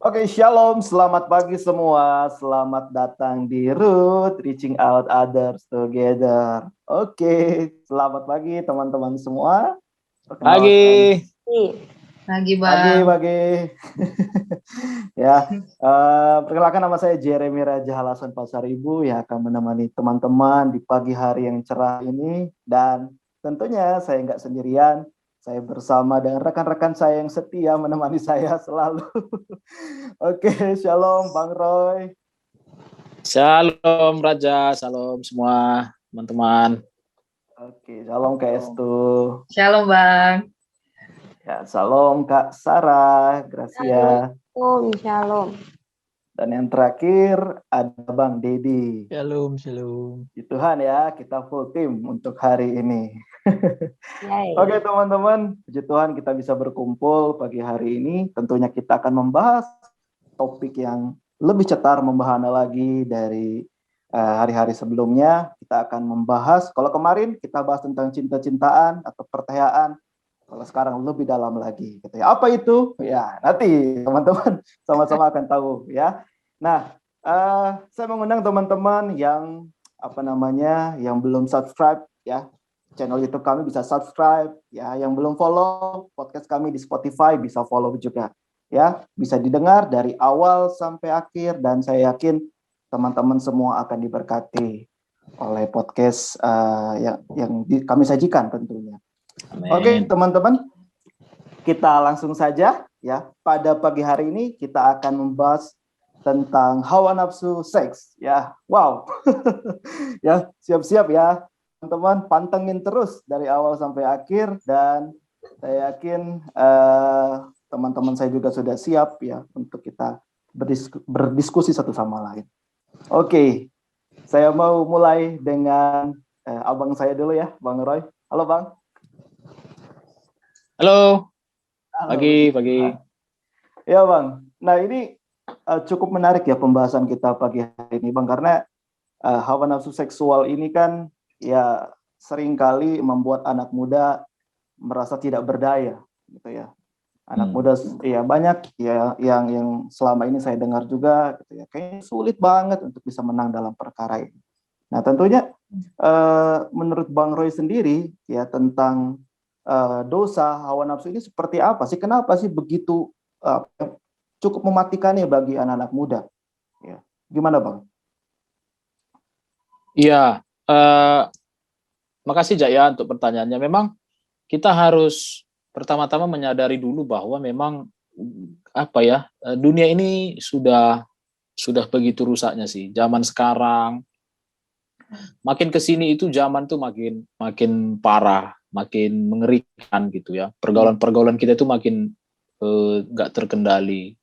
Oke, shalom, selamat pagi semua. Selamat datang di Root, Reaching Out Others Together. Oke, selamat pagi teman-teman semua. Perkenalkan. Pagi. Pagi, Pagi, Bang. pagi. Ya, perkenalkan nama saya Jeremy Raja Halasan Pasaribu yang akan menemani teman-teman di pagi hari yang cerah ini. Dan tentunya saya nggak sendirian. Saya bersama dengan rekan-rekan saya yang setia menemani saya selalu. Oke, shalom Bang Roy. Shalom Raja, shalom semua teman-teman. Oke, shalom Kak Estu. Shalom, Bang. Ya, shalom Kak Sarah, Gracia. Shalom. Dan yang terakhir ada Bang Dedi. Shalom, shalom. Puji Tuhan ya, kita full tim untuk hari ini. Yay. Oke teman-teman, puji Tuhan kita bisa berkumpul pagi hari ini. Tentunya kita akan membahas topik yang lebih cetar, membahana lagi dari hari-hari sebelumnya. Kita akan membahas, kalau kemarin kita bahas tentang cinta-cintaan atau pertanyaan, kalau sekarang lebih dalam lagi. Gitu ya. Apa itu? Ya nanti teman-teman sama-sama akan tahu ya. Nah, saya mengundang teman-teman yang yang belum subscribe ya. Channel YouTube kami bisa subscribe ya. Yang belum follow podcast kami di Spotify bisa follow juga ya. Bisa didengar dari awal sampai akhir dan saya yakin teman-teman semua akan diberkati oleh podcast yang kami sajikan tentunya. Amen. Oke, teman-teman, kita langsung saja ya. Pada pagi hari ini kita akan membahas tentang hawa nafsu seks ya. Wow. Ya, siap-siap ya. Teman-teman, pantengin terus dari awal sampai akhir dan saya yakin teman-teman saya juga sudah siap ya untuk kita berdiskusi satu sama lain. Oke. Saya mau mulai dengan abang saya dulu ya, Bang Roy. Halo, Bang. Halo. Pagi. Ya Bang, nah ini cukup menarik ya pembahasan kita pagi hari ini Bang, karena hawa nafsu seksual ini kan ya seringkali membuat anak muda merasa tidak berdaya gitu ya. Anak muda ya banyak ya yang selama ini saya dengar juga gitu ya, kayaknya sulit banget untuk bisa menang dalam perkara ini. Nah tentunya menurut Bang Roy sendiri ya tentang dosa hawa nafsu ini seperti apa sih? Kenapa sih begitu cukup mematikannya bagi anak-anak muda? Ya, gimana Bang? Iya, makasih Jaya untuk pertanyaannya. Memang kita harus pertama-tama menyadari dulu bahwa memang dunia ini sudah begitu rusaknya sih. Zaman sekarang makin kesini itu zaman tuh makin parah, makin mengerikan gitu ya. Pergaulan kita itu makin nggak terkendali.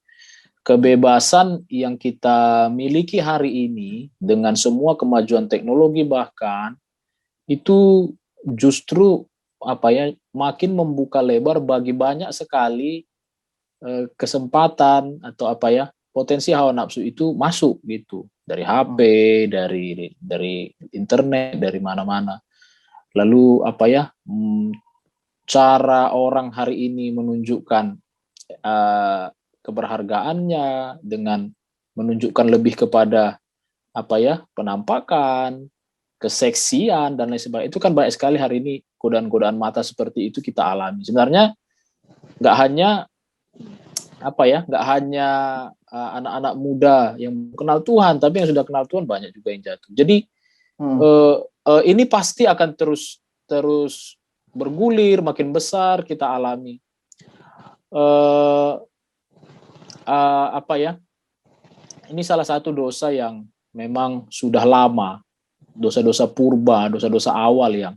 Kebebasan yang kita miliki hari ini dengan semua kemajuan teknologi bahkan itu justru makin membuka lebar bagi banyak sekali kesempatan atau potensi hawa nafsu itu masuk gitu dari HP, dari internet, dari mana-mana. Lalu cara orang hari ini menunjukkan keberhargaannya dengan menunjukkan lebih kepada penampakan, keseksian dan lain sebagainya. Itu kan banyak sekali hari ini godaan-godaan mata seperti itu kita alami. Sebenarnya nggak hanya anak-anak muda yang kenal Tuhan, tapi yang sudah kenal Tuhan banyak juga yang jatuh. Jadi ini pasti akan terus bergulir, makin besar kita alami. Ini salah satu dosa yang memang sudah lama, dosa-dosa purba, dosa-dosa awal yang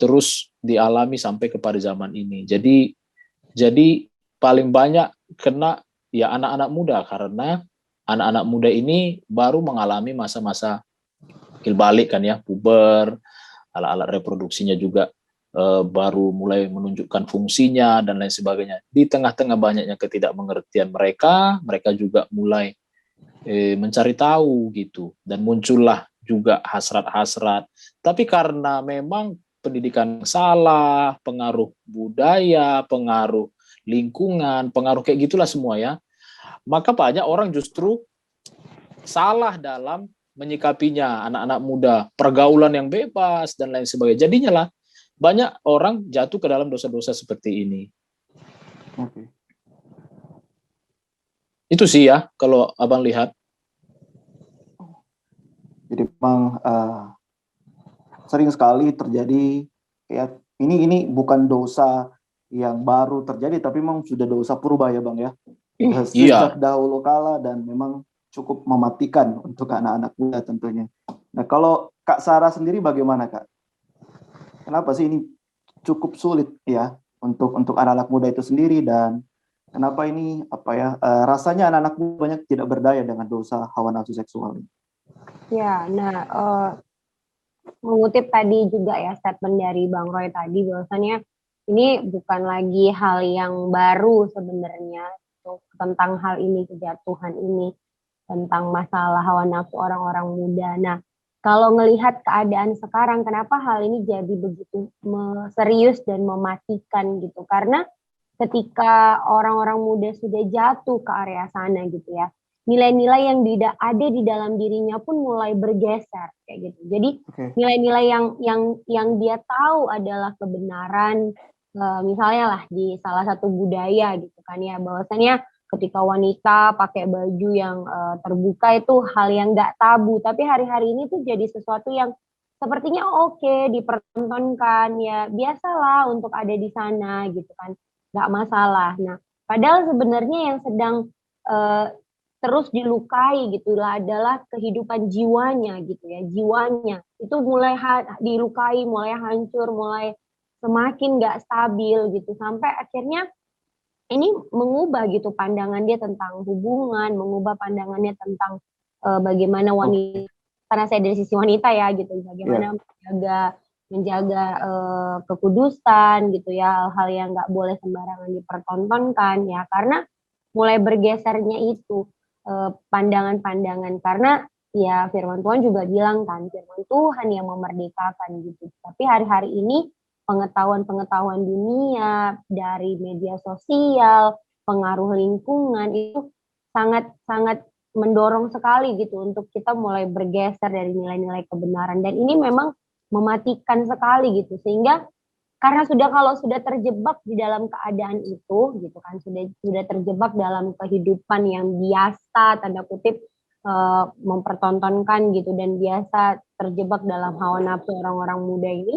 terus dialami sampai kepada zaman ini. Jadi paling banyak kena ya anak-anak muda, karena anak-anak muda ini baru mengalami masa-masa balik kan ya, puber, alat-alat reproduksinya juga baru mulai menunjukkan fungsinya dan lain sebagainya. Di tengah-tengah banyaknya ketidakmengertian mereka juga mulai mencari tahu gitu, dan muncullah juga hasrat-hasrat. Tapi karena memang pendidikan salah, pengaruh budaya, pengaruh lingkungan, pengaruh kayak gitulah semua ya. maka banyak orang justru salah dalam menyikapinya, anak-anak muda, pergaulan yang bebas dan lain sebagainya. Jadinya lah banyak orang jatuh ke dalam dosa-dosa seperti ini. Oke. Itu sih ya kalau Abang lihat. Jadi memang sering sekali terjadi ya, ini bukan dosa yang baru terjadi, tapi memang sudah dosa purba ya Bang ya. Sejak dahulu kala dan memang cukup mematikan untuk anak-anak muda tentunya. Nah kalau Kak Sarah sendiri bagaimana Kak? Kenapa sih ini cukup sulit ya untuk anak-anak muda itu sendiri, dan kenapa ini rasanya anak-anak muda banyak tidak berdaya dengan dosa hawa nafsu seksual ini? Ya, nah mengutip tadi juga ya statement dari Bang Roy tadi, bahwasannya ini bukan lagi hal yang baru sebenarnya tentang hal ini, kejatuhan ini, tentang masalah hawa nafsu orang-orang muda. Nah, kalau ngelihat keadaan sekarang, kenapa hal ini jadi begitu serius dan mematikan gitu? Karena ketika orang-orang muda sudah jatuh ke area sana gitu ya, nilai-nilai yang ada di dalam dirinya pun mulai bergeser kayak gitu. Jadi nilai-nilai yang dia tahu adalah kebenaran, misalnya lah di salah satu budaya gitu kan ya, bahwasannya ketika wanita pakai baju yang terbuka itu hal yang nggak tabu, tapi hari-hari ini tuh jadi sesuatu yang sepertinya oke, dipertontonkan, ya biasalah untuk ada di sana gitu kan, nggak masalah. Nah, padahal sebenarnya yang sedang terus dilukai gitulah adalah kehidupan jiwanya gitu ya, jiwanya itu mulai dilukai, mulai hancur, mulai semakin nggak stabil gitu, sampai akhirnya ini mengubah gitu pandangan dia tentang hubungan, mengubah pandangannya tentang bagaimana wanita, karena saya dari sisi wanita ya gitu, bagaimana menjaga kekudusan gitu ya, hal-hal yang nggak boleh sembarangan dipertontonkan ya, karena mulai bergesernya itu pandangan-pandangan, karena ya firman Tuhan juga bilang kan, firman Tuhan yang memerdekakan gitu, tapi hari-hari ini pengetahuan dunia dari media sosial, pengaruh lingkungan itu sangat mendorong sekali gitu untuk kita mulai bergeser dari nilai-nilai kebenaran, dan ini memang mematikan sekali gitu, sehingga karena kalau sudah terjebak di dalam keadaan itu gitu kan, sudah terjebak dalam kehidupan yang biasa tanda kutip mempertontonkan gitu, dan biasa terjebak dalam hawa nafsu orang-orang muda ini,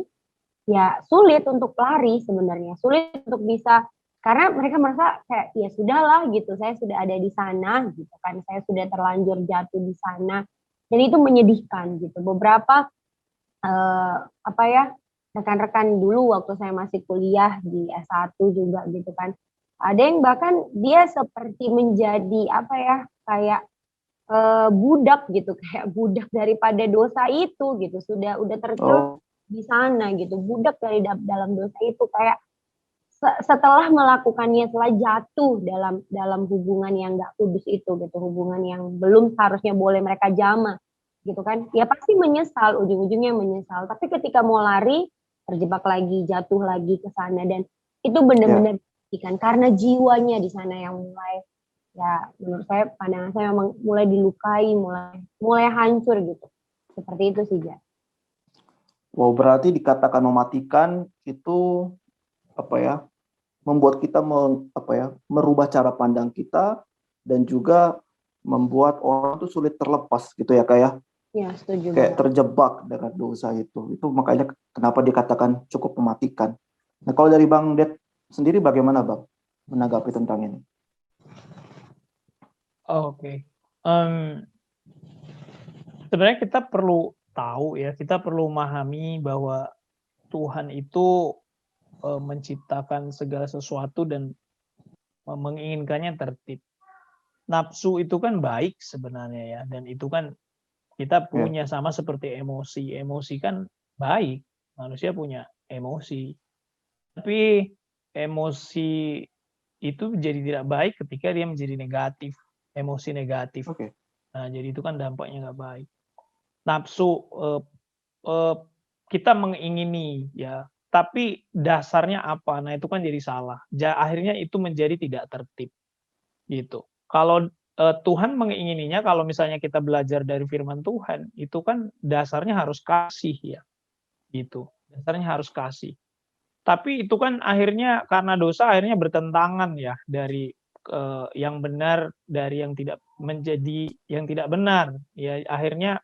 ya sulit untuk lari sebenarnya, sulit untuk bisa, karena mereka merasa kayak ya sudahlah gitu, saya sudah ada di sana gitu kan, saya sudah terlanjur jatuh di sana, dan itu menyedihkan gitu. Beberapa rekan-rekan dulu waktu saya masih kuliah di S1 juga gitu kan, ada yang bahkan dia seperti menjadi kayak budak gitu, kayak budak daripada dosa itu gitu, udah terjebak di sana gitu, budak dari dalam dosa itu, kayak setelah melakukannya, setelah jatuh dalam hubungan yang nggak kudus itu gitu, hubungan yang belum seharusnya boleh mereka jamah gitu kan, ya pasti menyesal, ujung-ujungnya menyesal, tapi ketika mau lari terjebak lagi, jatuh lagi ke sana, dan itu benar-benar kan karena jiwanya di sana yang mulai, ya menurut saya, pandangan saya memang mulai dilukai, mulai hancur gitu, seperti itu sih Ja. Wow, berarti dikatakan mematikan itu membuat kita merubah cara pandang kita, dan juga membuat orang itu sulit terlepas gitu ya Kak ya. Ya, setuju. Kayak terjebak dengan dosa itu makanya kenapa dikatakan cukup mematikan. Nah kalau dari Bang Det sendiri bagaimana Bang menanggapi tentang ini? Oke. Sebenarnya kita perlu tahu ya, kita perlu memahami bahwa Tuhan itu menciptakan segala sesuatu dan menginginkannya tertib. Nafsu itu kan baik sebenarnya ya, dan itu kan kita punya, sama seperti emosi. Emosi kan baik, manusia punya emosi. Tapi emosi itu jadi tidak baik ketika dia menjadi negatif, emosi negatif. Nah, jadi itu kan dampaknya nggak baik. Nafsu kita mengingini ya, tapi dasarnya apa? Nah, itu kan jadi salah. Akhirnya itu menjadi tidak tertib gitu. kalau Tuhan mengingininya, kalau misalnya kita belajar dari firman Tuhan, itu kan dasarnya harus kasih ya, gitu. Dasarnya harus kasih. Tapi itu kan akhirnya karena dosa akhirnya bertentangan ya, dari yang benar dari yang tidak menjadi yang tidak benar. Ya akhirnya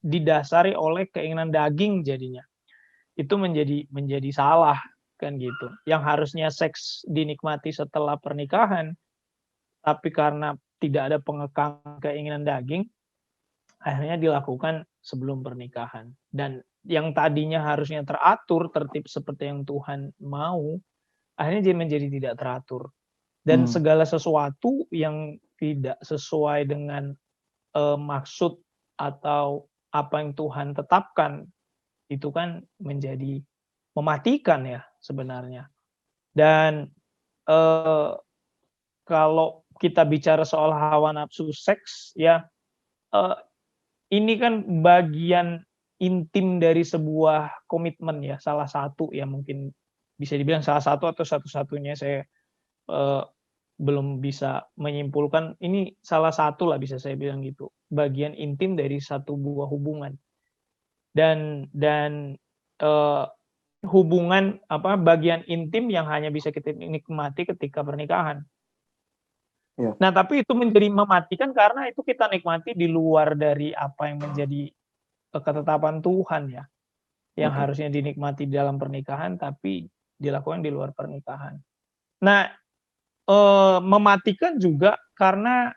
didasari oleh keinginan daging jadinya. Itu menjadi salah kan gitu. Yang harusnya seks dinikmati setelah pernikahan, tapi karena tidak ada pengekang keinginan daging, akhirnya dilakukan sebelum pernikahan. Dan yang tadinya harusnya teratur, tertib seperti yang Tuhan mau, akhirnya menjadi tidak teratur. Dan segala sesuatu yang tidak sesuai dengan maksud atau apa yang Tuhan tetapkan, itu kan menjadi mematikan ya sebenarnya. Dan kalau kita bicara soal hawa nafsu seks ya, ini kan bagian intim dari sebuah komitmen ya, salah satu ya, mungkin bisa dibilang salah satu atau satu-satunya, saya belum bisa menyimpulkan, ini salah satu lah bisa saya bilang gitu, bagian intim dari satu buah hubungan. Dan hubungan bagian intim yang hanya bisa kita nikmati ketika pernikahan. Ya. Nah, tapi itu menjadi mematikan karena itu kita nikmati di luar dari apa yang menjadi ketetapan Tuhan ya, yang harusnya dinikmati dalam pernikahan tapi dilakukan di luar pernikahan. Nah, mematikan juga karena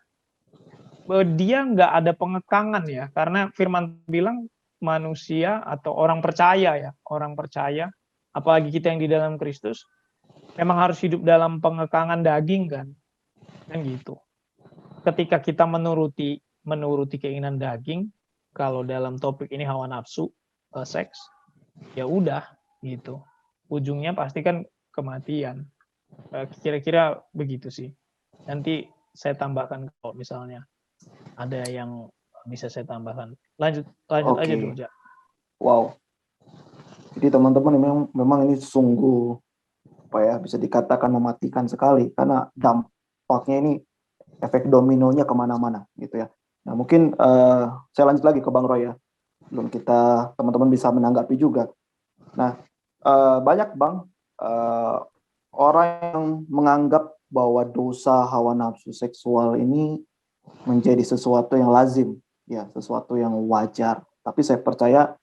dia nggak ada pengekangan ya, karena firman bilang manusia atau orang percaya, apalagi kita yang di dalam Kristus, memang harus hidup dalam pengekangan daging kan gitu. Ketika kita menuruti keinginan daging, kalau dalam topik ini hawa nafsu, seks, ya udah gitu. Ujungnya pasti kan kematian. Kira-kira begitu sih. Nanti saya tambahkan kalau misalnya ada yang bisa saya tambahkan. Lanjut aja dulu, Ja. Wow. Jadi teman-teman memang ini sungguh bisa dikatakan mematikan sekali, karena dampaknya ini efek dominonya kemana-mana gitu ya. Nah mungkin saya lanjut lagi ke Bang Roy ya, belum kita teman-teman bisa menanggapi juga. Nah banyak Bang orang yang menganggap bahwa dosa hawa nafsu seksual ini menjadi sesuatu yang lazim ya, sesuatu yang wajar. Tapi saya percaya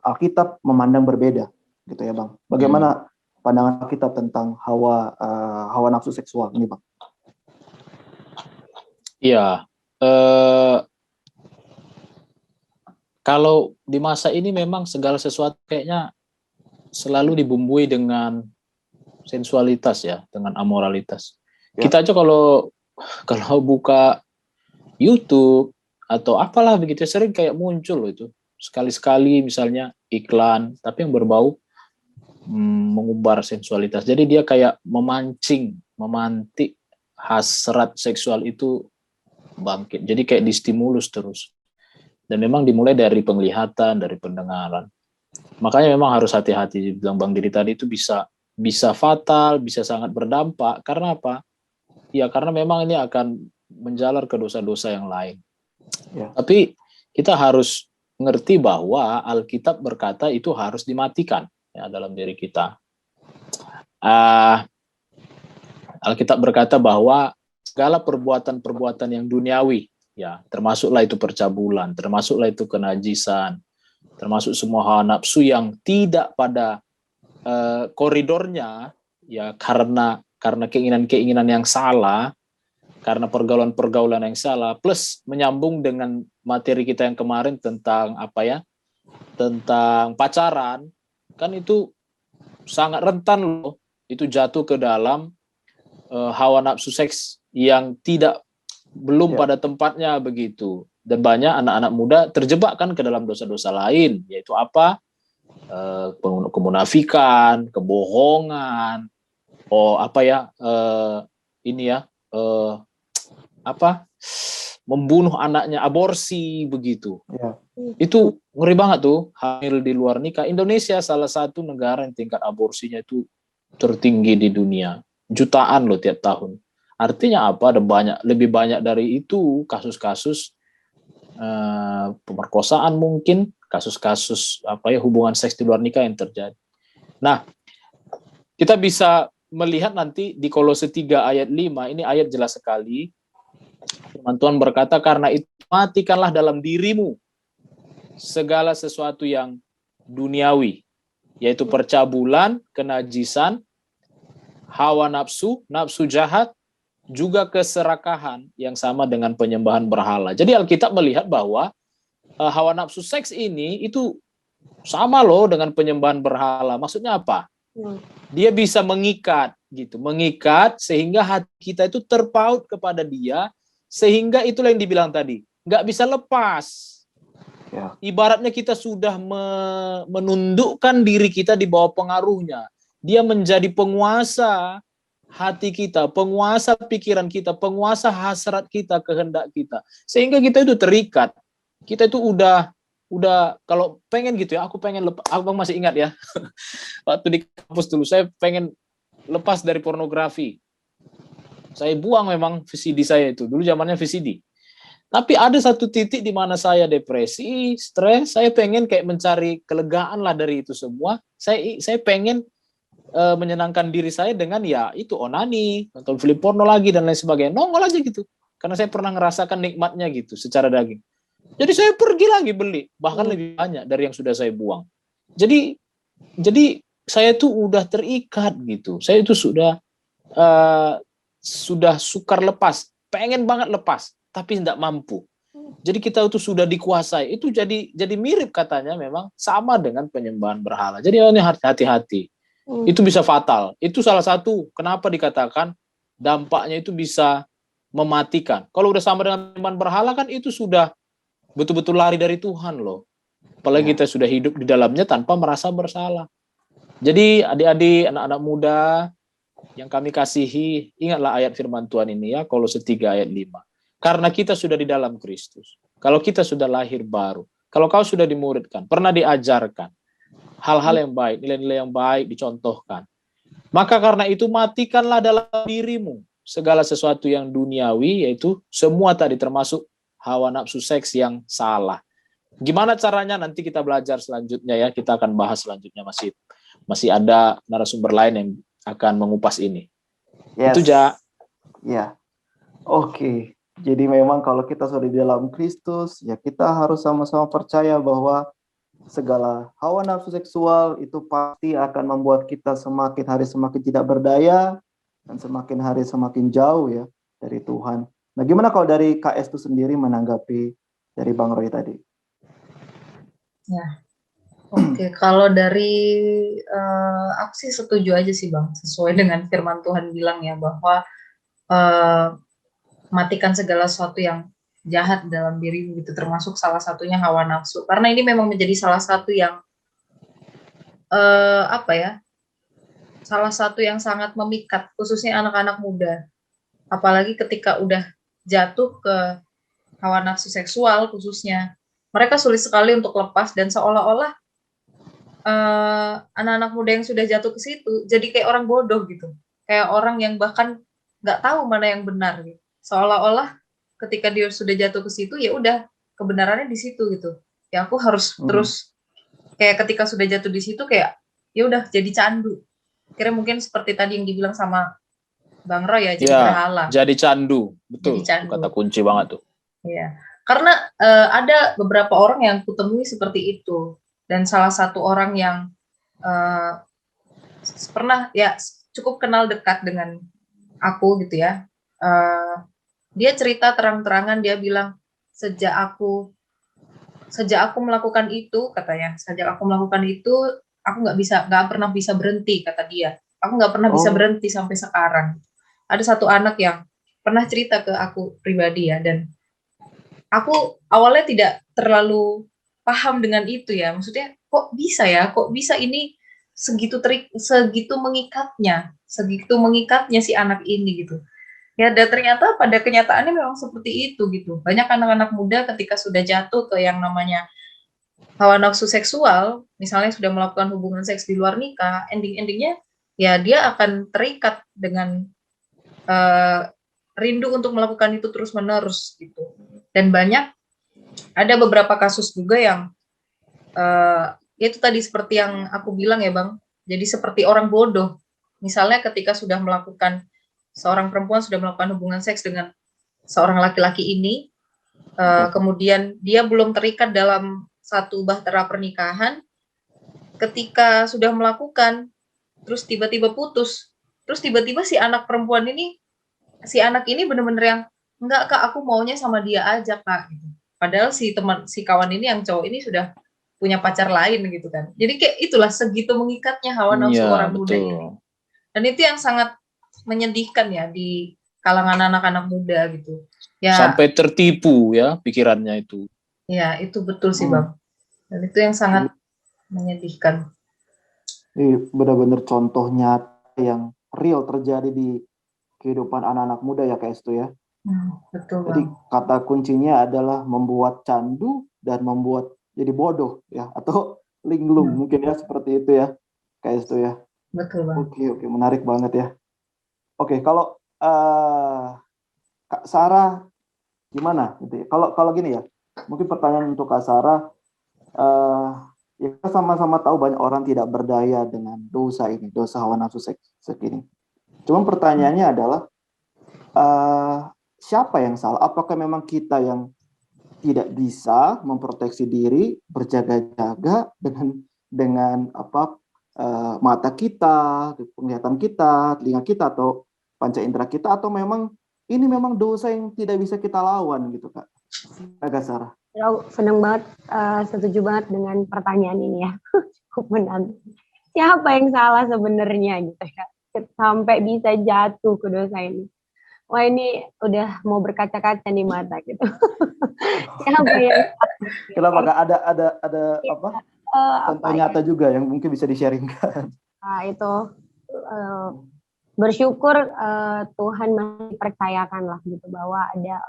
Alkitab memandang berbeda gitu ya Bang. Bagaimana pandangan Alkitab tentang hawa nafsu seksual ini Bang? Iya, kalau di masa ini memang segala sesuatu kayaknya selalu dibumbui dengan sensualitas ya, dengan amoralitas. Ya. Kita aja kalau buka YouTube atau apalah begitu, sering kayak muncul itu. Sekali-sekali misalnya iklan, tapi yang berbau mengumbar sensualitas. Jadi dia kayak memantik hasrat seksual itu bangkit. Jadi kayak distimulus terus. Dan memang dimulai dari penglihatan, dari pendengaran. Makanya memang harus hati-hati. Bilang Bang Diri tadi itu bisa fatal, bisa sangat berdampak. Karena apa? Ya karena memang ini akan menjalar ke dosa-dosa yang lain. Ya. Tapi kita harus ngerti bahwa Alkitab berkata itu harus dimatikan ya dalam diri kita. Alkitab berkata bahwa segala perbuatan-perbuatan yang duniawi, ya termasuklah itu percabulan, termasuklah itu kenajisan, termasuk semua hawa nafsu yang tidak pada koridornya, ya karena keinginan-keinginan yang salah, karena pergaulan-pergaulan yang salah, plus menyambung dengan materi kita yang kemarin tentang tentang pacaran, kan itu sangat rentan loh, itu jatuh ke dalam hawa nafsu seks yang belum pada tempatnya begitu. Dan banyak anak-anak muda terjebak kan ke dalam dosa-dosa lain, yaitu apa? Kemunafikan, kebohongan, membunuh anaknya, aborsi begitu. Ya. Itu ngeri banget tuh, hamil di luar nikah. Indonesia salah satu negara yang tingkat aborsinya itu tertinggi di dunia. Jutaan loh tiap tahun. Artinya apa? Ada lebih banyak dari itu kasus-kasus pemerkosaan mungkin, kasus-kasus hubungan seks di luar nikah yang terjadi. Nah, kita bisa melihat nanti di Kolose 3 ayat 5, ini ayat jelas sekali. Firman Tuhan berkata, karena itu matikanlah dalam dirimu segala sesuatu yang duniawi, yaitu percabulan, kenajisan, hawa nafsu, nafsu jahat, juga keserakahan yang sama dengan penyembahan berhala. Jadi Alkitab melihat bahwa hawa nafsu seks ini itu sama loh dengan penyembahan berhala. Maksudnya apa? Dia bisa mengikat gitu, mengikat sehingga hati kita itu terpaut kepada dia, sehingga itulah yang dibilang tadi, nggak bisa lepas. Ya. Ibaratnya kita sudah menundukkan diri kita di bawah pengaruhnya. Dia menjadi penguasa hati kita, penguasa pikiran kita, penguasa hasrat kita, kehendak kita. Sehingga kita itu terikat. Kita itu udah kalau pengen gitu ya, aku pengen lepas, aku masih ingat ya. Waktu di kampus dulu saya pengen lepas dari pornografi. Saya buang memang VCD saya itu. Dulu zamannya VCD. Tapi ada satu titik di mana saya depresi, stres, saya pengen kayak mencari kelegaan lah dari itu semua. Saya pengen menyenangkan diri saya dengan ya itu onani, nonton film porno lagi dan lain sebagainya. Nongol aja gitu. Karena saya pernah ngerasakan nikmatnya gitu secara daging. Jadi saya pergi lagi beli, bahkan lebih banyak dari yang sudah saya buang. Jadi saya tuh udah terikat gitu. Saya itu sudah sukar lepas, pengen banget lepas, tapi tidak mampu. Jadi kita itu sudah dikuasai. Itu jadi mirip katanya memang sama dengan penyembahan berhala. Jadi ini hati-hati. Itu bisa fatal. Itu salah satu kenapa dikatakan dampaknya itu bisa mematikan. Kalau udah sama dengan penyembahan berhala kan itu sudah betul-betul lari dari Tuhan loh. Apalagi kita sudah hidup di dalamnya tanpa merasa bersalah. Jadi adik-adik, anak-anak muda yang kami kasihi, ingatlah ayat firman Tuhan ini ya, Kolose 3 ayat 5. Karena kita sudah di dalam Kristus. Kalau kita sudah lahir baru. Kalau kau sudah dimuridkan, pernah diajarkan hal-hal yang baik, nilai-nilai yang baik dicontohkan. Maka karena itu matikanlah dalam dirimu segala sesuatu yang duniawi, yaitu semua tadi termasuk hawa nafsu seks yang salah. Gimana caranya nanti kita belajar selanjutnya ya, kita akan bahas selanjutnya, masih ada narasumber lain yang akan mengupas ini. Yes. Itu Ja. Ya. Oke. Jadi memang kalau kita sudah di dalam Kristus, ya kita harus sama-sama percaya bahwa segala hawa nafsu seksual itu pasti akan membuat kita semakin hari semakin tidak berdaya dan semakin hari semakin jauh ya dari Tuhan. Nah, gimana kalau dari KS itu sendiri menanggapi dari Bang Roy tadi? Ya, oke. Kalau dari aku sih setuju aja sih Bang, sesuai dengan firman Tuhan bilang ya bahwa matikan segala sesuatu yang jahat dalam dirimu gitu, termasuk salah satunya hawa nafsu. Karena ini memang menjadi salah satu yang salah satu yang sangat memikat, khususnya anak-anak muda. Apalagi ketika udah jatuh ke hawa nafsu seksual khususnya, mereka sulit sekali untuk lepas dan seolah-olah anak-anak muda yang sudah jatuh ke situ jadi kayak orang bodoh gitu, kayak orang yang bahkan nggak tahu mana yang benar gitu. Seolah-olah ketika dia sudah jatuh ke situ ya udah kebenarannya di situ gitu. Ya aku harus terus kayak ketika sudah jatuh di situ kayak ya udah jadi candu. Kira mungkin seperti tadi yang dibilang sama Bang Roy ya, jadi berhala. Jadi candu, betul. Jadi candu. Kata kunci banget tuh. Iya. Karena ada beberapa orang yang kutemui seperti itu, dan salah satu orang yang pernah ya cukup kenal dekat dengan aku gitu ya. Dia cerita terang-terangan, dia bilang sejak aku melakukan itu, katanya, sejak aku melakukan itu aku nggak pernah bisa berhenti, kata dia. Aku nggak pernah bisa berhenti sampai sekarang. Ada satu anak yang pernah cerita ke aku pribadi ya, dan aku awalnya tidak terlalu paham dengan itu ya. Maksudnya kok bisa ini segitu mengikatnya si anak ini gitu. Ya, dan ternyata pada kenyataannya memang seperti itu gitu. Banyak anak-anak muda ketika sudah jatuh ke yang namanya hawa nafsu seksual, misalnya sudah melakukan hubungan seks di luar nikah, ending-endingnya ya dia akan terikat dengan rindu untuk melakukan itu terus-menerus gitu. Dan ada beberapa kasus juga yang itu tadi seperti yang aku bilang ya Bang, jadi seperti orang bodoh. Misalnya ketika seorang perempuan sudah melakukan hubungan seks dengan seorang laki-laki ini, kemudian dia belum terikat dalam satu bahtera pernikahan, ketika sudah melakukan, terus tiba-tiba putus, terus tiba-tiba si anak ini benar-benar yang, enggak Kak, aku maunya sama dia aja Kak. Padahal si kawan ini yang cowok ini sudah punya pacar lain gitu kan. Jadi kayak itulah segitu mengikatnya hawa nafsu orang muda ini. Dan itu yang sangat menyedihkan ya di kalangan anak-anak muda gitu. Ya, sampai tertipu ya pikirannya itu. Ya, itu betul sih Bang. Dan itu yang sangat menyedihkan. Ini benar-benar contoh nyata yang real terjadi di kehidupan anak-anak muda ya Kak Estu ya. Betul Jadi Bang. kata kuncinya adalah membuat candu dan membuat jadi bodoh ya, atau linglung mungkin ya, seperti itu ya Kak Estu ya. Betul Bang. Oke, menarik banget ya. Oke, kalau Kak Sarah gimana gitu ya? Kalau gini ya, mungkin pertanyaan untuk Kak Sarah, ya kita sama-sama tahu banyak orang tidak berdaya dengan dosa hawa nafsu seks ini. Cuma pertanyaannya adalah siapa yang salah? Apakah memang kita yang tidak bisa memproteksi diri, berjaga-jaga dengan mata kita, penglihatan kita, telinga kita, atau panca indera kita, atau memang ini memang dosa yang tidak bisa kita lawan gitu Kak? Agak Sarah. Senang banget, setuju banget dengan pertanyaan ini ya. Cukup menantang. Siapa yang salah sebenarnya gitu ya, sampai bisa jatuh ke dosa ini? Wah, ini udah mau berkaca-kaca nih mata gitu. Siapa yang Kenapa Kak? Ada apa? Contoh nyata juga yang mungkin bisa di-sharingkan. Nah, itu bersyukur Tuhan masih percayakan lah gitu bahwa ada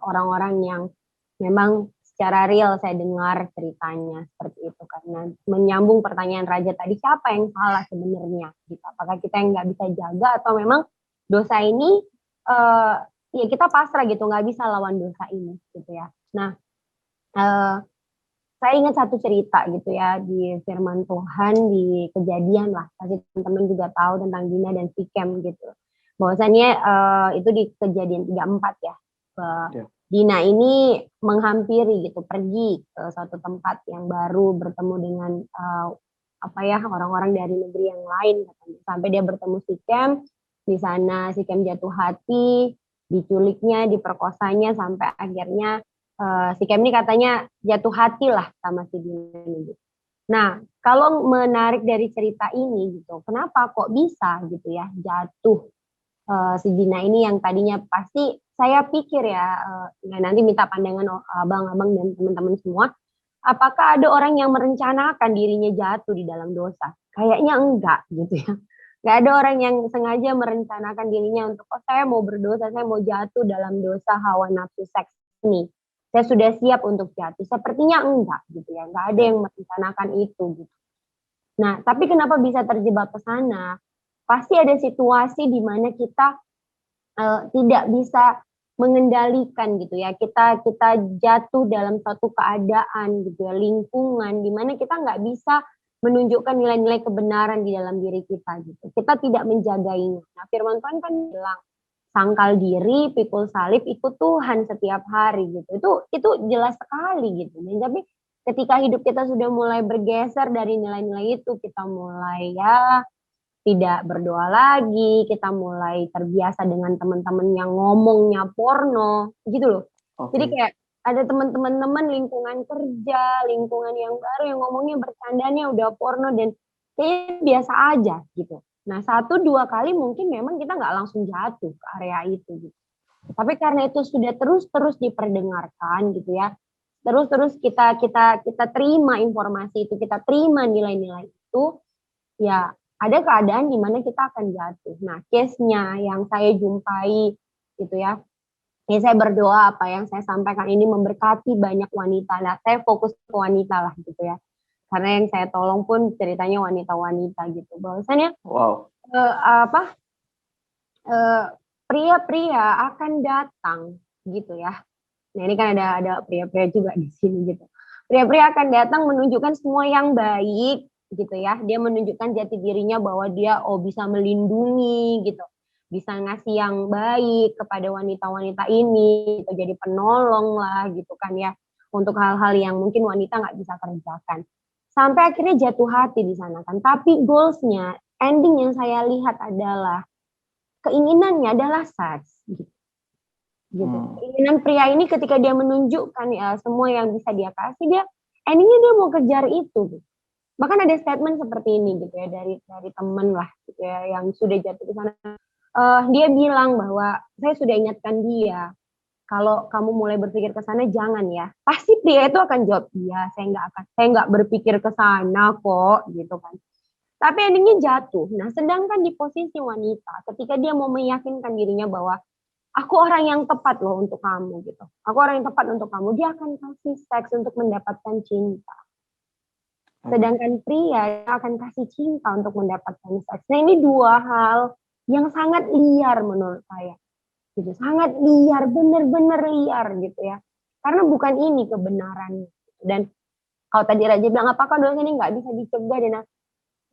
orang-orang yang memang secara real saya dengar ceritanya seperti itu. Karena menyambung pertanyaan Raja tadi, siapa yang salah sebenarnya gitu? Apakah kita yang nggak bisa jaga, atau memang dosa ini ya kita pasrah gitu, nggak bisa lawan dosa ini gitu ya. Nah, saya ingat satu cerita gitu ya di firman Tuhan, di Kejadian lah, pasti teman-teman juga tahu tentang Dina dan Sikem gitu. Bahwasannya itu di Kejadian 34 ya. Dina ini menghampiri gitu, pergi ke suatu tempat yang baru, bertemu dengan orang-orang dari negeri yang lain katanya. Sampai dia bertemu Sikem, di sana Sikem jatuh hati, diculiknya, diperkosanya, sampai akhirnya Sikem ini katanya jatuh hati lah sama si Dina ini. Nah, kalau menarik dari cerita ini gitu, kenapa kok bisa gitu ya jatuh si Dina ini yang tadinya pasti saya pikir ya, nanti minta pandangan abang-abang dan teman-teman semua, apakah ada orang yang merencanakan dirinya jatuh di dalam dosa? Kayaknya enggak gitu ya. Enggak ada orang yang sengaja merencanakan dirinya untuk, saya mau berdosa, saya mau jatuh dalam dosa hawa nafsu seks ini. Saya sudah siap untuk jatuh. Sepertinya enggak gitu ya. Enggak ada yang merencanakan itu gitu. Nah, tapi kenapa bisa terjebak ke sana? Pasti ada situasi di mana kita tidak bisa mengendalikan gitu ya. Kita jatuh dalam suatu keadaan gitu ya, lingkungan di mana kita nggak bisa menunjukkan nilai-nilai kebenaran di dalam diri kita gitu. Kita tidak menjagainya. Nah, firman Tuhan kan bilang, sangkal diri, pikul salib, ikut Tuhan setiap hari gitu. Itu jelas sekali gitu. Dan tapi ketika hidup kita sudah mulai bergeser dari nilai-nilai itu, kita mulai ya tidak berdoa lagi, kita mulai terbiasa dengan teman-teman yang ngomongnya porno, gitu loh. Okay. Jadi kayak ada teman-teman lingkungan kerja, lingkungan yang baru yang ngomongnya bercandanya udah porno dan kayaknya biasa aja gitu. Nah, 1-2 kali mungkin memang kita nggak langsung jatuh ke area itu gitu. Tapi karena itu sudah terus diperdengarkan gitu ya, terus kita terima informasi itu, kita terima nilai-nilai itu, ya ada keadaan di mana kita akan jatuh. Nah, case-nya yang saya jumpai gitu ya, saya berdoa apa yang saya sampaikan ini memberkati banyak wanita. Nah, saya fokus ke wanita lah gitu ya. Karena yang saya tolong pun ceritanya wanita-wanita gitu. Bahwasannya pria-pria akan datang gitu ya. Nah ini kan ada pria-pria juga di sini gitu. Pria-pria akan datang menunjukkan semua yang baik gitu ya. Dia menunjukkan jati dirinya bahwa dia bisa melindungi gitu. Bisa ngasih yang baik kepada wanita-wanita ini, gitu. Jadi penolong lah gitu kan ya. Untuk hal-hal yang mungkin wanita nggak bisa kerjakan. Sampai akhirnya jatuh hati di sana kan. Tapi goalsnya, ending yang saya lihat adalah keinginannya adalah seks gitu. Keinginan pria ini ketika dia menunjukkan semua yang bisa dia kasih, dia endingnya dia mau kejar itu gitu. Bahkan ada statement seperti ini gitu ya dari teman lah gitu ya yang sudah jatuh di sana. Dia bilang bahwa saya sudah ingatkan dia, kalau kamu mulai berpikir ke sana jangan ya. Pasti pria itu akan jawab, iya saya nggak berpikir ke sana kok gitu kan. Tapi endingnya jatuh. Nah, sedangkan di posisi wanita, ketika dia mau meyakinkan dirinya bahwa aku orang yang tepat loh untuk kamu gitu. Aku orang yang tepat untuk kamu. Dia akan kasih seks untuk mendapatkan cinta. Sedangkan pria akan kasih cinta untuk mendapatkan seks. Nah ini dua hal yang sangat liar menurut saya. Gitu. Sangat liar, benar-benar liar gitu ya. Karena bukan ini kebenarannya. Dan kalau tadi Raja bilang, apakah dosa ini nggak bisa dicegah? Dan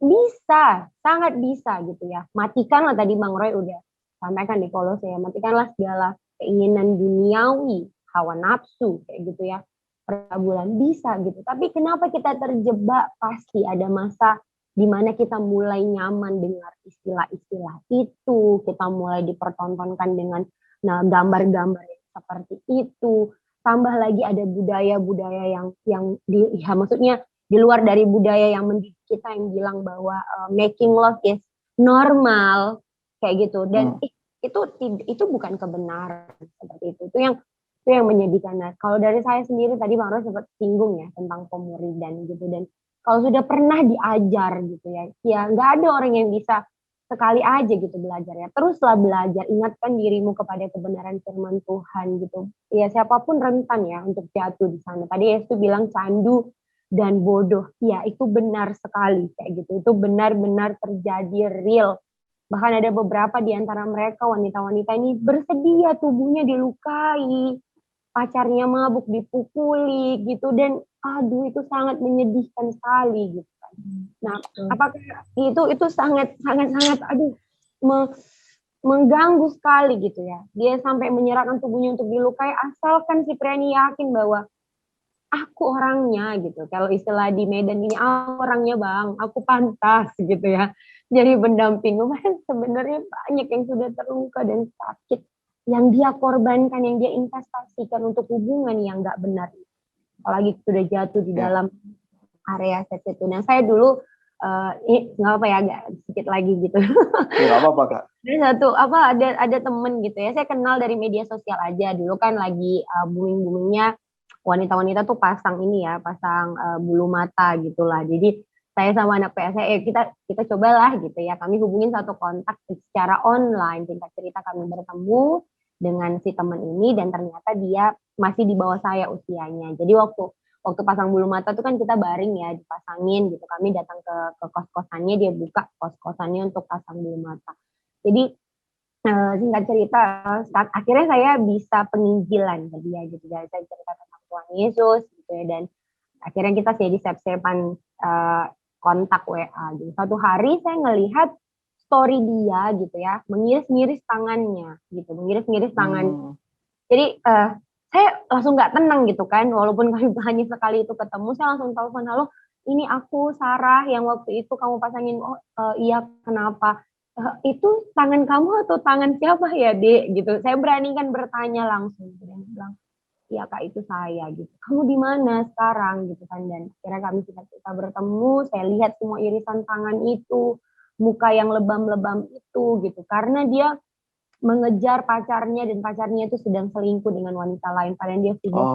bisa, sangat bisa gitu ya. Matikanlah tadi Bang Roy udah sampaikan di Kolose ya, matikanlah segala keinginan duniawi, hawa nafsu kayak gitu ya. Percabulan bisa gitu. Tapi kenapa kita terjebak? Pasti ada masa di mana kita mulai nyaman dengar istilah-istilah itu, kita mulai dipertontonkan dengan gambar-gambar yang seperti itu. Tambah lagi ada budaya-budaya yang maksudnya di luar dari budaya yang mendidik kita yang bilang bahwa making love is normal kayak gitu, dan itu bukan kebenaran seperti itu yang menyedihkan. Nah, kalau dari saya sendiri tadi Bang Ros sempat singgung ya tentang pemuridan gitu, dan kalau sudah pernah diajar gitu ya nggak ada orang yang bisa sekali aja gitu belajar ya, teruslah belajar, ingatkan dirimu kepada kebenaran firman Tuhan gitu ya. Siapapun rentan ya untuk jatuh di sana. Tadi Yesus bilang candu dan bodoh, ya itu benar sekali kayak gitu, itu benar-benar terjadi real. Bahkan ada beberapa di antara mereka wanita-wanita ini bersedia tubuhnya dilukai, pacarnya mabuk dipukuli gitu, dan aduh itu sangat menyedihkan sekali gitu kan. Nah, apakah itu sangat aduh mengganggu sekali gitu ya. Dia sampai menyerahkan tubuhnya untuk dilukai asalkan si pria ini yakin bahwa aku orangnya gitu. Kalau istilah di Medan ini, aku orangnya Bang, aku pantas gitu ya. Jadi pendamping. Sebenarnya banyak yang sudah terluka dan sakit yang dia korbankan, yang dia investasikan untuk hubungan yang nggak benar. Apalagi sudah jatuh di dalam area seks itu. Nah saya dulu nggak apa ya, agak sedikit lagi gitu. Nggak apa-apa Kak. Ada temen gitu ya. Saya kenal dari media sosial aja. Dulu kan lagi booming-boomingnya wanita-wanita tuh pasang bulu mata gitulah. Jadi saya sama anak PS saya kita cobalah gitu ya. Kami hubungin satu kontak secara online. Singkat cerita kami bertemu dengan si teman ini dan ternyata dia masih di bawah saya usianya. Jadi waktu pasang bulu mata tuh kan kita baring ya, dipasangin gitu. Kami datang ke kos-kosannya, dia buka kos-kosannya untuk pasang bulu mata. Jadi singkat cerita, akhirnya saya bisa penginjilan ke dia gitu. Jadi saya cerita tentang Tuhan Yesus gitu ya, dan akhirnya kita jadi save-savean kontak WA gitu. Suatu hari saya ngelihat story dia gitu ya, mengiris-ngiris tangannya gitu, mengiris-ngiris tangan. Jadi saya langsung nggak tenang gitu kan, walaupun kami hanya sekali itu ketemu, saya langsung telepon, halo, ini aku Sarah yang waktu itu kamu pasangin. Iya, kenapa? Itu tangan kamu atau tangan siapa ya Dek gitu. Saya beranikan bertanya langsung gitu. Dan bilang, iya Kak itu saya gitu. Kamu di mana sekarang gitu kan. Dan akhirnya kami kita bertemu, saya lihat semua irisan tangan itu, muka yang lebam-lebam itu gitu. Karena dia mengejar pacarnya dan pacarnya itu sedang selingkuh dengan wanita lain. Padahal dia sudah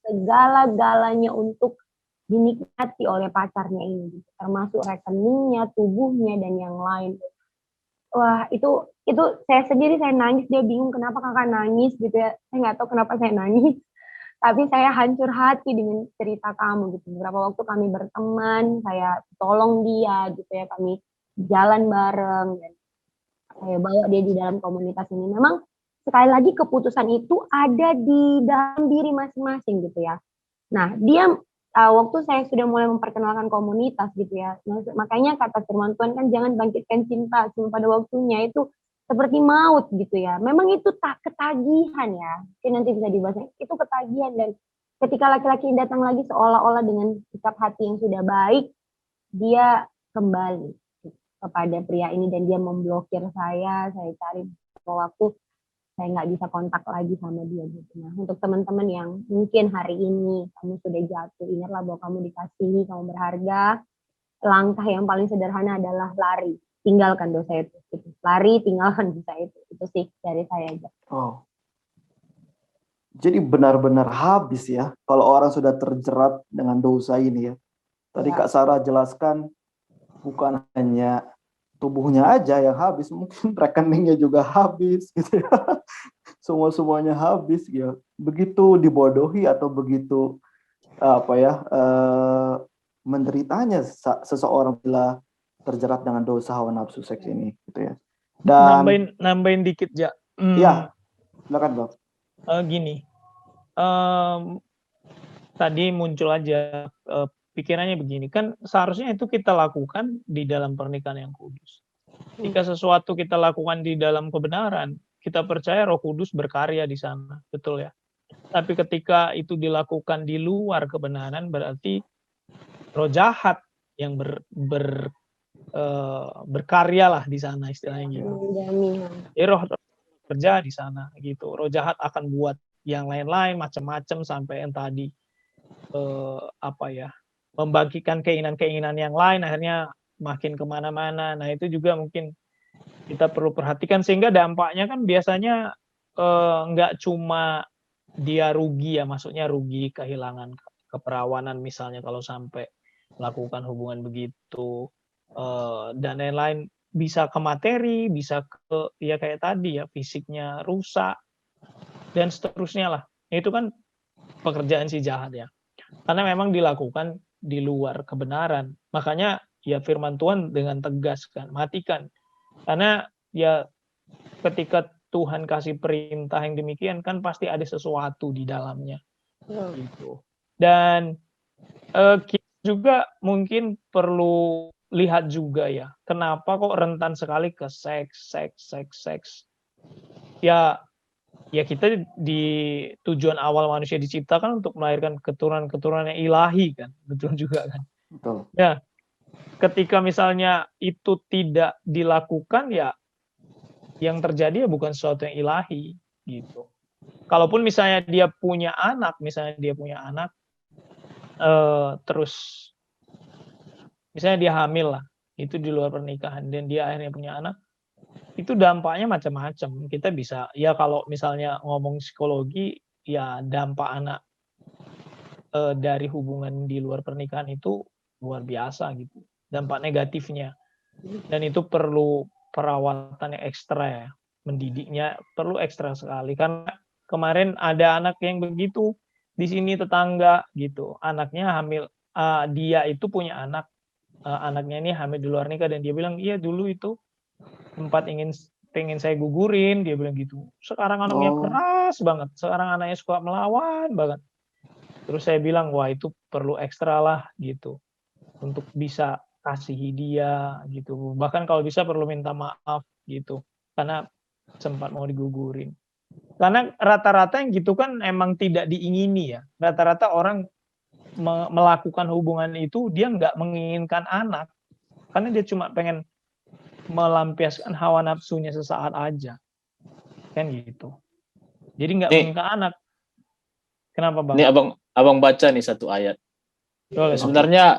segala-galanya untuk dinikmati oleh pacarnya ini gitu. Termasuk rekeningnya, tubuhnya dan yang lain. Wah itu saya sendiri saya nangis, dia bingung kenapa kakak nangis gitu ya, saya nggak tahu kenapa saya nangis, tapi saya hancur hati dengan cerita kamu gitu. Beberapa waktu kami berteman, saya tolong dia gitu ya, kami jalan bareng dan bawa dia di dalam komunitas ini. Memang sekali lagi keputusan itu ada di dalam diri masing-masing gitu ya. Nah, dia waktu saya sudah mulai memperkenalkan komunitas gitu ya, makanya kata firman Tuhan kan jangan bangkitkan cinta cuma pada waktunya, itu seperti maut gitu ya. Memang itu tak ketagihan ya, nanti bisa dibahas, itu ketagihan. Dan ketika laki-laki datang lagi seolah-olah dengan sikap hati yang sudah baik, dia kembali kepada pria ini dan dia memblokir saya cari waktu, saya nggak bisa kontak lagi sama dia gitu. Nah, untuk teman-teman yang mungkin hari ini kamu sudah jatuh, ingatlah bahwa kamu dikasihi, kamu berharga. Langkah yang paling sederhana adalah lari, tinggalkan dosa itu. Lari, tinggalkan dosa itu. Itu sih dari saya aja. Oh. Jadi benar-benar habis ya kalau orang sudah terjerat dengan dosa ini ya. Tadi Kak Sarah jelaskan bukan hanya tubuhnya aja yang habis, mungkin rekeningnya juga habis gitu ya. Semuanya habis ya. Begitu dibodohi atau begitu menderitanya seseorang bila terjerat dengan dosa hawa nafsu seks ini gitu ya. Dan nambahin dikit ya. Ya, silakan Bang. Gini, tadi muncul aja pikirannya begini, kan seharusnya itu kita lakukan di dalam pernikahan yang kudus. Jika sesuatu kita lakukan di dalam kebenaran, kita percaya Roh Kudus berkarya di sana, betul ya. Tapi ketika itu dilakukan di luar kebenaran, berarti roh jahat yang berkarya lah di sana, istilahnya gitu. Jadi roh kerja di sana gitu. Roh jahat akan buat yang lain-lain macam-macam sampai yang tadi membagikan keinginan-keinginan yang lain, akhirnya makin kemana-mana. Nah, itu juga mungkin kita perlu perhatikan, sehingga dampaknya kan biasanya nggak cuma dia rugi ya, maksudnya rugi kehilangan keperawanan misalnya kalau sampai melakukan hubungan begitu, dan lain-lain, bisa ke materi, bisa ke ya kayak tadi ya, fisiknya rusak dan seterusnya lah. Itu kan pekerjaan si jahat ya, karena memang dilakukan di luar kebenaran. Makanya ya firman Tuhan dengan tegas kan, matikan. Karena ya ketika Tuhan kasih perintah yang demikian kan pasti ada sesuatu di dalamnya gitu. Dan kita juga mungkin perlu lihat juga ya, kenapa kok rentan sekali ke seks. Ya kita di tujuan awal manusia diciptakan untuk melahirkan keturunan-keturunan yang ilahi kan, betul juga kan. Betul. Ya, ketika misalnya itu tidak dilakukan, ya yang terjadi ya bukan sesuatu yang ilahi gitu. Kalaupun misalnya dia punya anak, terus misalnya dia hamil lah, itu di luar pernikahan, dan dia akhirnya punya anak, itu dampaknya macam-macam. Kita bisa, ya kalau misalnya ngomong psikologi, ya dampak anak dari hubungan di luar pernikahan itu luar biasa gitu, dampak negatifnya. Dan itu perlu perawatan yang ekstra ya, mendidiknya perlu ekstra sekali. Karena kemarin ada anak yang begitu di sini, tetangga gitu, anaknya hamil, dia itu punya anak, anaknya ini hamil di luar nikah, dan dia bilang iya dulu itu tempat pengen saya gugurin, dia bilang gitu. Sekarang anaknya keras banget, sekarang anaknya suka melawan banget. Terus saya bilang wah itu perlu ekstra lah gitu untuk bisa kasihi dia gitu. Bahkan kalau bisa perlu minta maaf gitu, karena sempat mau digugurin. Karena rata-rata yang gitu kan emang tidak diingini ya. Rata-rata orang melakukan hubungan itu dia nggak menginginkan anak, karena dia cuma pengen melampiaskan hawa nafsunya sesaat aja, kan gitu. Jadi nggak menginginkan anak. Kenapa Bang? Ini abang baca nih satu ayat. Boleh.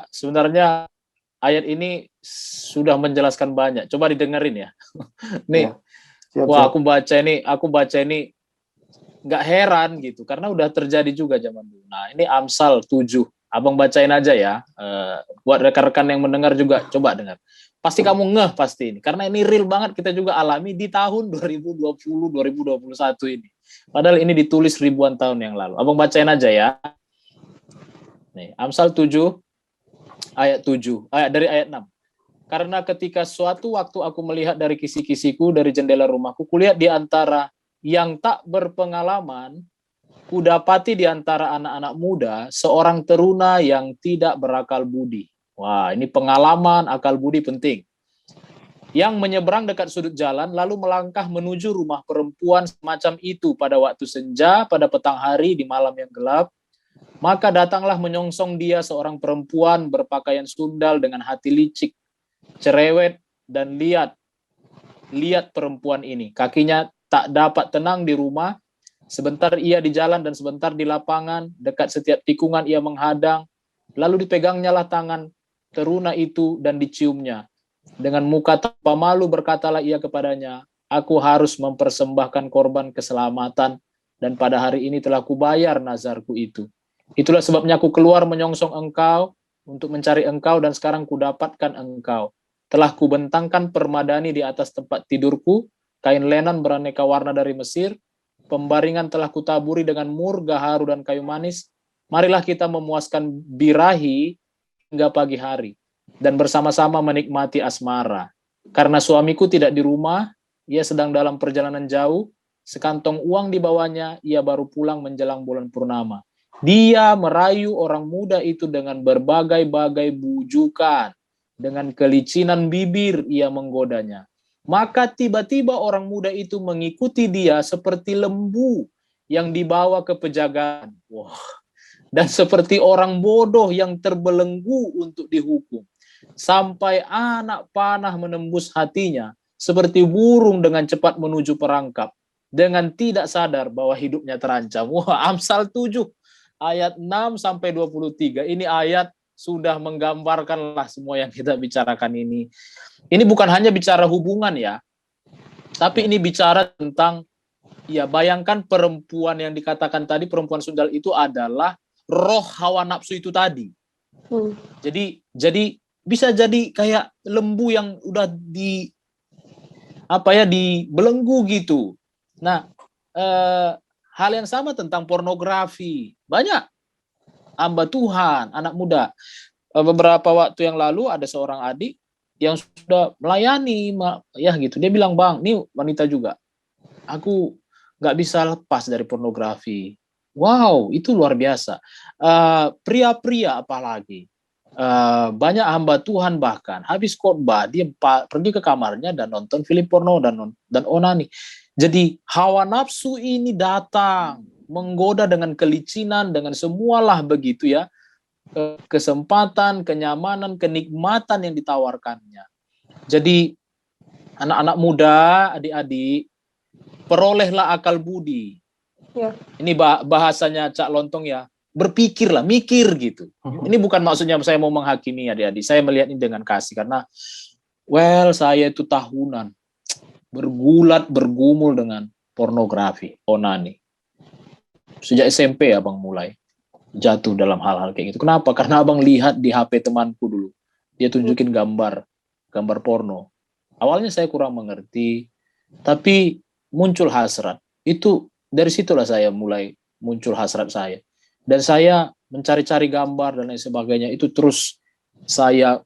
Sebenarnya ayat ini sudah menjelaskan banyak. Coba didengerin ya. Nih, siap. Aku baca ini nggak heran gitu, karena udah terjadi juga zaman dulu. Nah, ini Amsal 7. Abang bacain aja ya. Buat rekan-rekan yang mendengar juga coba dengar. Pasti kamu ngeh pasti ini, karena ini real banget, kita juga alami di tahun 2020-2021 ini. Padahal ini ditulis ribuan tahun yang lalu. Abang bacain aja ya. Nih, Amsal 7 ayat 7, dari ayat 6. Karena ketika suatu waktu aku melihat dari kisi-kisiku, dari jendela rumahku, kulihat di antara yang tak berpengalaman, kudapati di antara anak-anak muda, seorang teruna yang tidak berakal budi. Wah, ini pengalaman, akal budi penting. Yang menyeberang dekat sudut jalan, lalu melangkah menuju rumah perempuan semacam itu pada waktu senja, pada petang hari, di malam yang gelap. Maka datanglah menyongsong dia seorang perempuan berpakaian sundal dengan hati licik, cerewet, dan lihat perempuan ini. Kakinya tak dapat tenang di rumah, sebentar ia di jalan dan sebentar di lapangan, dekat setiap tikungan ia menghadang, lalu dipegangnya lah tangan teruna itu dan diciumnya. Dengan muka tanpa malu berkatalah ia kepadanya, aku harus mempersembahkan korban keselamatan dan pada hari ini telah kubayar nazarku itu. Itulah sebabnya aku keluar menyongsong engkau untuk mencari engkau dan sekarang kudapatkan engkau. Telah kubentangkan permadani di atas tempat tidurku, kain lenan beraneka warna dari Mesir, pembaringan telah kutaburi dengan mur, gaharu dan kayu manis. Marilah kita memuaskan birahi hingga pagi hari dan bersama-sama menikmati asmara. Karena suamiku tidak di rumah, ia sedang dalam perjalanan jauh, sekantong uang dibawanya, ia baru pulang menjelang bulan purnama. Dia merayu orang muda itu dengan berbagai-bagai bujukan, dengan kelicinan bibir ia menggodanya. Maka tiba-tiba orang muda itu mengikuti dia seperti lembu yang dibawa ke pejagaan. Wah. Dan seperti orang bodoh yang terbelenggu untuk dihukum. Sampai anak panah menembus hatinya, seperti burung dengan cepat menuju perangkap, dengan tidak sadar bahwa hidupnya terancam. Wah, Amsal 7 ayat 6 sampai 23. Ini ayat sudah menggambarkanlah semua yang kita bicarakan ini. Ini bukan hanya bicara hubungan ya, tapi ini bicara tentang, ya bayangkan perempuan yang dikatakan tadi, perempuan sundal itu adalah roh hawa nafsu itu tadi. Jadi bisa jadi kayak lembu yang udah dibelenggu gitu. Nah, hal yang sama tentang pornografi. Banyak hamba Tuhan, anak muda. Beberapa waktu yang lalu ada seorang adik yang sudah melayani, ya gitu. Dia bilang, Bang, ini wanita juga. Aku nggak bisa lepas dari pornografi. Wow, itu luar biasa. Pria-pria apalagi. Banyak hamba Tuhan bahkan habis khotbah dia pergi ke kamarnya dan nonton film porno dan onani. Jadi hawa nafsu ini datang menggoda dengan kelicinan, dengan semualah begitu ya, kesempatan, kenyamanan, kenikmatan yang ditawarkannya. Jadi anak-anak muda, adik-adik, perolehlah akal budi. Ya. Ini bahasanya Cak Lontong ya, berpikirlah, mikir gitu. Ini bukan maksudnya saya mau menghakimi adik-adik, saya melihat ini dengan kasih karena saya itu tahunan bergumul dengan pornografi, onani. Sejak SMP abang mulai jatuh dalam hal-hal kayak gitu. Kenapa? Karena abang lihat di HP temanku dulu, dia tunjukin gambar porno. Awalnya saya kurang mengerti, tapi muncul hasrat. Itu dari situlah saya mulai muncul hasrat saya. Dan saya mencari-cari gambar dan lain sebagainya. Itu terus saya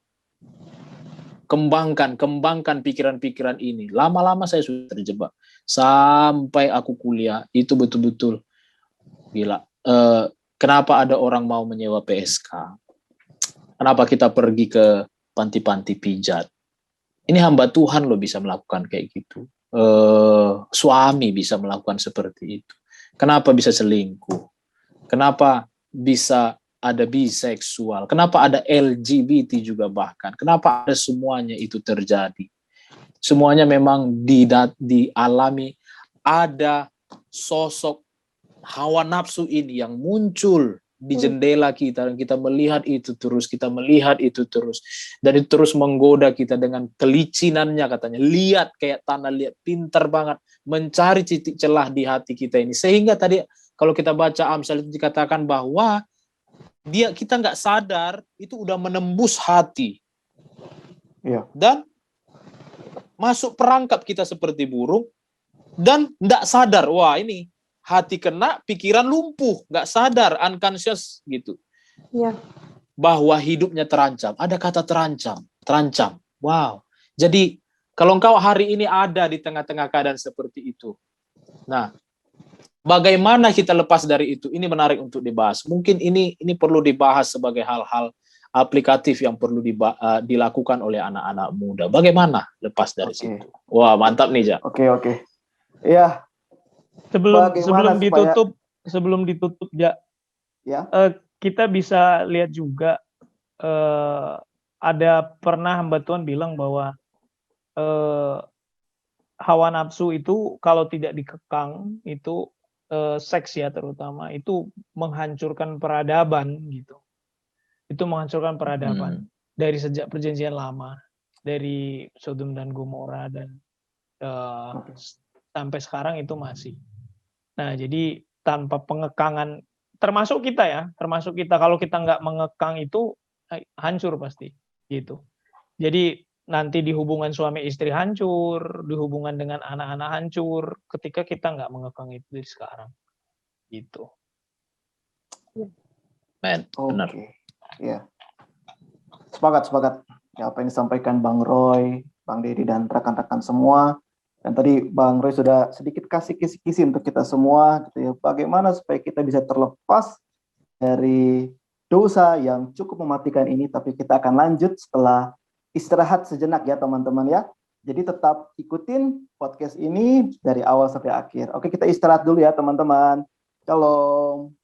kembangkan pikiran-pikiran ini. Lama-lama saya sudah terjebak. Sampai aku kuliah, itu betul-betul gila. Kenapa ada orang mau menyewa PSK? Kenapa kita pergi ke panti-panti pijat? Ini hamba Tuhan loh bisa melakukan kayak gitu. Suami bisa melakukan seperti itu. Kenapa bisa selingkuh? Kenapa bisa ada biseksual? Kenapa ada LGBT juga bahkan? Kenapa ada semuanya itu terjadi? Semuanya memang dialami, ada sosok hawa nafsu ini yang muncul di jendela kita dan kita melihat itu terus, dan itu terus menggoda kita dengan kelicinannya katanya. Lihat kayak tanah, lihat pintar banget mencari titik celah di hati kita ini. Sehingga tadi kalau kita baca Amsal itu dikatakan bahwa kita nggak sadar itu udah menembus hati. Ya. Dan masuk perangkap kita seperti burung dan nggak sadar. Wah, ini hati kena, pikiran lumpuh, nggak sadar, unconscious gitu. Ya. Bahwa hidupnya terancam. Ada kata terancam. Wow. Jadi kalau engkau hari ini ada di tengah-tengah keadaan seperti itu, nah, bagaimana kita lepas dari itu? Ini menarik untuk dibahas. Mungkin ini perlu dibahas sebagai hal-hal aplikatif yang perlu dilakukan oleh anak-anak muda. Bagaimana lepas dari situ? Wah, mantap nih, Ja. Oke. Iya. Sebelum ditutup Ja, ya. Kita bisa lihat juga ada pernah hamba Tuhan bilang bahwa hawa nafsu itu kalau tidak dikekang itu seks ya terutama itu menghancurkan peradaban gitu. Itu menghancurkan peradaban dari sejak perjanjian lama, dari Sodom dan Gomora dan sampai sekarang itu masih. Nah, jadi tanpa pengekangan termasuk kita kalau kita nggak mengekang itu hancur pasti gitu. Jadi nanti di hubungan suami istri hancur, di hubungan dengan anak-anak hancur ketika kita nggak mengekang itu dari sekarang gitu. Benar. Ya. Sepakat ya, apa yang disampaikan Bang Roy, Bang Dedi dan rekan-rekan semua. Dan tadi Bang Roy sudah sedikit kasih kisi-kisi untuk kita semua gitu ya. Bagaimana supaya kita bisa terlepas dari dosa yang cukup mematikan ini, tapi kita akan lanjut setelah istirahat sejenak ya teman-teman ya. Jadi tetap ikutin podcast ini dari awal sampai akhir. Oke, kita istirahat dulu ya teman-teman. Shalom.